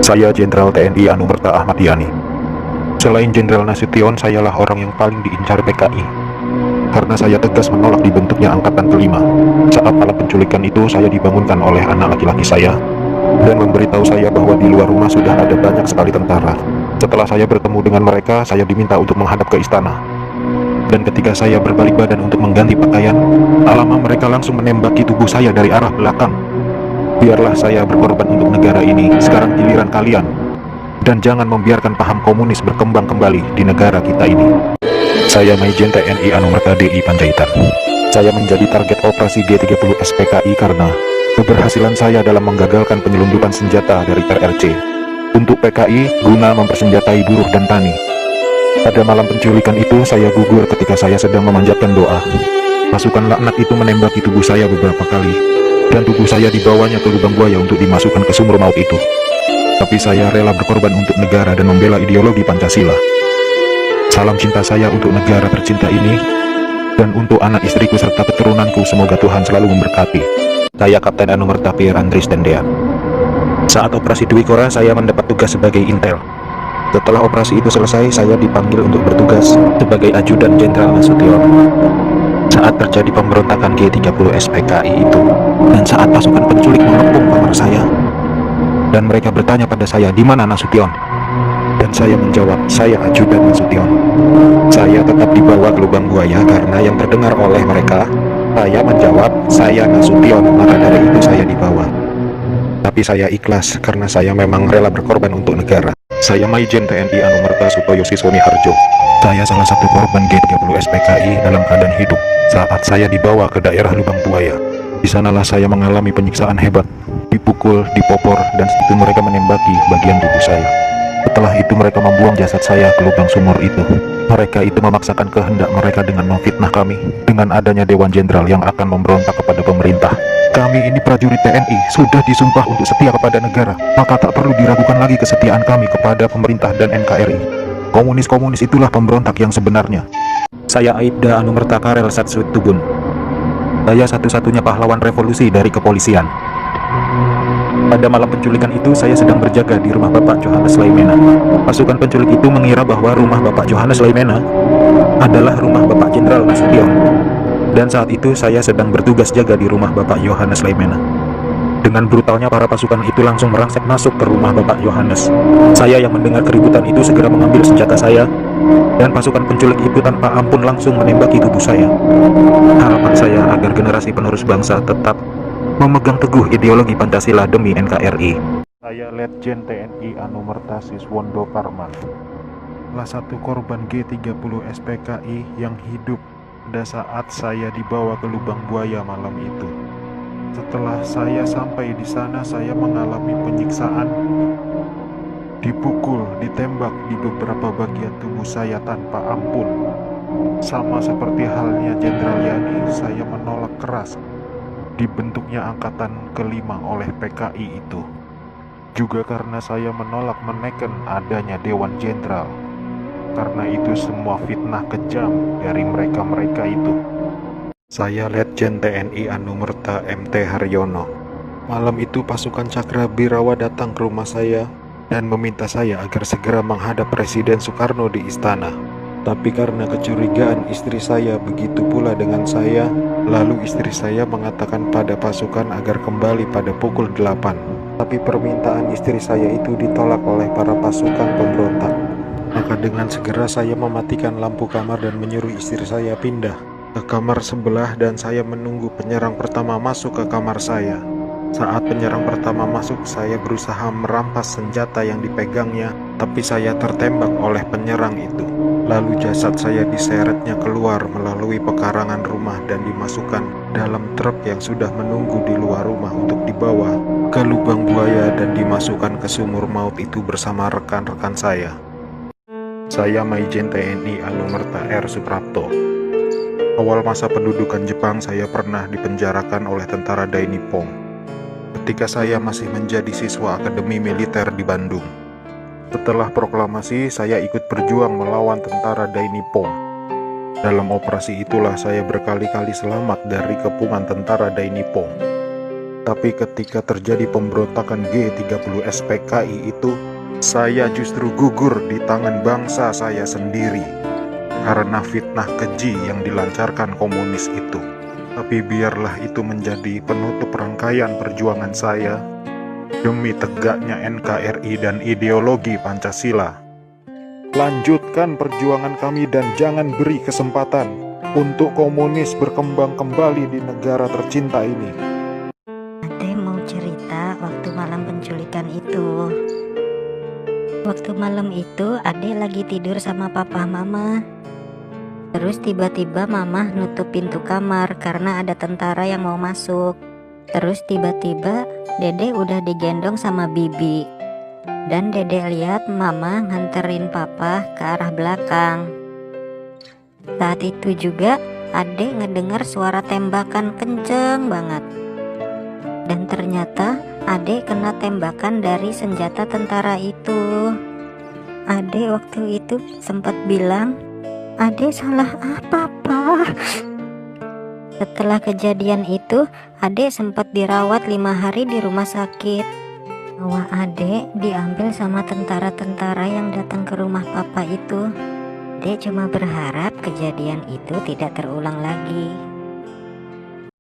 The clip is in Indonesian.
Saya Jenderal TNI Anumerta Ahmad Yani. Selain Jenderal Nasution, sayalah orang yang paling diincar PKI. Karena saya tegas menolak dibentuknya Angkatan Kelima. Saat malam penculikan itu, saya dibangunkan oleh anak laki-laki saya dan memberitahu saya bahwa di luar rumah sudah ada banyak sekali tentara. Setelah saya bertemu dengan mereka, saya diminta untuk menghadap ke istana. Dan ketika saya berbalik badan untuk mengganti pakaian, alamak, mereka langsung menembaki tubuh saya dari arah belakang. Biarlah saya berkorban untuk negara ini, sekarang giliran kalian. Dan jangan membiarkan paham komunis berkembang kembali di negara kita ini. Saya Maijen TNI Anumerta DI Panjaitan. Saya menjadi target operasi G30 SPKI karena keberhasilan saya dalam menggagalkan penyelundupan senjata dari RRC untuk PKI guna mempersenjatai buruh dan tani. Pada malam penculikan itu, saya gugur ketika saya sedang memanjatkan doa. Pasukan laknat itu menembaki tubuh saya beberapa kali, dan tubuh saya dibawanya ke lubang buaya untuk dimasukkan ke sumur maut itu. Tapi saya rela berkorban untuk negara dan membela ideologi Pancasila. Salam cinta saya untuk negara tercinta ini, dan untuk anak istriku serta keturunanku, semoga Tuhan selalu memberkati. Saya Kapten Anumerta Pierre Andries Tendea. Saat operasi Dwi Kora, saya mendapat tugas sebagai intel. Setelah operasi itu selesai, saya dipanggil untuk bertugas sebagai ajudan Jenderal Nasution. Saat terjadi pemberontakan G30 SPKI itu, dan saat pasukan penculik mengepung kamar saya, dan mereka bertanya pada saya, di mana Nasution? Dan saya menjawab, saya ajudan Nasution. Saya tetap dibawa ke lubang buaya karena yang terdengar oleh mereka. Saya menjawab, saya Nasution, maka dari itu saya dibawa. Tapi saya ikhlas karena saya memang rela berkorban untuk negara. Saya Maijen TNI Anumerta Sutoyo Siswoni Harjo. Saya salah satu korban G30 SPKI dalam keadaan hidup saat saya dibawa ke daerah lubang buaya. Di sanalah saya mengalami penyiksaan hebat, dipukul, dipopor, dan itu mereka menembaki bagian tubuh saya. Setelah itu mereka membuang jasad saya ke lubang sumur itu. Mereka itu memaksakan kehendak mereka dengan memfitnah kami dengan adanya Dewan Jenderal yang akan memberontak kepada pemerintah. Kami ini prajurit TNI, sudah disumpah untuk setia kepada negara, maka tak perlu diragukan lagi kesetiaan kami kepada pemerintah dan NKRI. Komunis-komunis itulah pemberontak yang sebenarnya. Saya Aibda Anumerta Karel Satsut Tubun. Saya satu-satunya pahlawan revolusi dari kepolisian. Pada malam penculikan itu, saya sedang berjaga di rumah Bapak Johannes Laimena. Pasukan penculik itu mengira bahwa rumah Bapak Johannes Laimena adalah rumah Bapak Jenderal Nasution. Dan saat itu saya sedang bertugas jaga di rumah Bapak Johannes Laimena. Dengan brutalnya para pasukan itu langsung merangsek masuk ke rumah Bapak Johannes. Saya yang mendengar keributan itu segera mengambil senjata saya, dan pasukan penculik itu tanpa ampun langsung menembaki tubuh saya. Harapan saya agar generasi penerus bangsa tetap memegang teguh ideologi Pancasila demi NKRI. Saya Letjen TNI Anumerta Siswondo Parman, salah satu korban G30 SPKI yang hidup pada saat saya dibawa ke lubang buaya malam itu. Setelah saya sampai di sana, saya mengalami penyiksaan, dipukul, ditembak di beberapa bagian tubuh saya tanpa ampun. Sama seperti halnya Jenderal Yani, saya menolak keras dibentuknya Angkatan Kelima oleh PKI itu. Juga karena saya menolak menekan adanya Dewan Jenderal. Karena itu semua fitnah kejam dari mereka-mereka itu. Saya Letjen TNI Anumerta MT Haryono. Malam itu pasukan Cakra Birawa datang ke rumah saya dan meminta saya agar segera menghadap Presiden Soekarno di istana. Tapi karena kecurigaan istri saya, begitu pula dengan saya, lalu istri saya mengatakan pada pasukan agar kembali pada pukul 8. Tapi permintaan istri saya itu ditolak oleh para pasukan pemberontak. Maka dengan segera saya mematikan lampu kamar dan menyuruh istri saya pindah ke kamar sebelah, dan saya menunggu penyerang pertama masuk ke kamar saya. Saat penyerang pertama masuk, saya berusaha merampas senjata yang dipegangnya, tapi saya tertembak oleh penyerang itu. Lalu jasad saya diseretnya keluar melalui pekarangan rumah dan dimasukkan dalam truk yang sudah menunggu di luar rumah untuk dibawa ke lubang buaya dan dimasukkan ke sumur maut itu bersama rekan-rekan saya. Saya Maijen TNI Anumerta R. Suprapto. Awal masa pendudukan Jepang, saya pernah dipenjarakan oleh tentara Dai Nippon ketika saya masih menjadi siswa Akademi Militer di Bandung. Setelah proklamasi, saya ikut berjuang melawan tentara Dai Nippon. Dalam operasi itulah saya berkali-kali selamat dari kepungan tentara Dai Nippon. Tapi ketika terjadi pemberontakan G30 SPKI itu, saya justru gugur di tangan bangsa saya sendiri karena fitnah keji yang dilancarkan komunis itu. Tapi biarlah itu menjadi penutup rangkaian perjuangan saya demi tegaknya NKRI dan ideologi Pancasila. Lanjutkan perjuangan kami dan jangan beri kesempatan untuk komunis berkembang kembali di negara tercinta ini. Ade mau cerita waktu malam penculikan itu. Waktu malam itu Ade lagi tidur sama papa mama. Terus tiba-tiba mama nutup pintu kamar karena ada tentara yang mau masuk. Terus tiba-tiba Dede udah digendong sama bibi. Dan Dede lihat mama nganterin papa ke arah belakang. Saat itu juga Ade ngedengar suara tembakan kenceng banget. Dan ternyata Ade kena tembakan dari senjata tentara itu. Ade waktu itu sempat bilang, Ade salah apa, Pak? Setelah kejadian itu, Ade sempat dirawat 5 hari di rumah sakit. Nyawa Ade diambil sama tentara-tentara yang datang ke rumah papa itu. Ade cuma berharap kejadian itu tidak terulang lagi.